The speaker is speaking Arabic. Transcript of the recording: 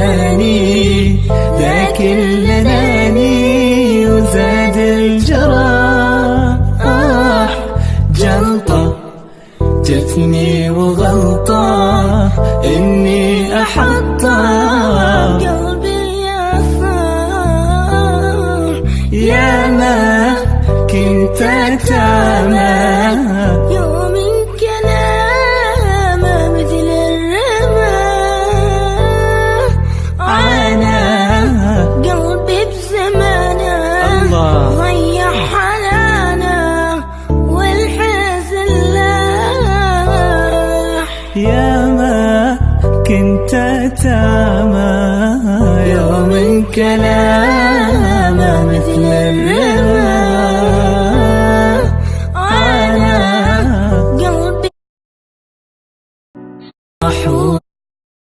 أني ذاك اللناني وزاد الجراح جلطة جتني وغلطة إني أحطها قلبي يفهم يا ما كنت أتامى يوم كلامه مثل الرماه عانى قلبي بزمانه ضيع حنانه والحزن لاح يا ما كنت أتامى يوم كلامه مثل الرمال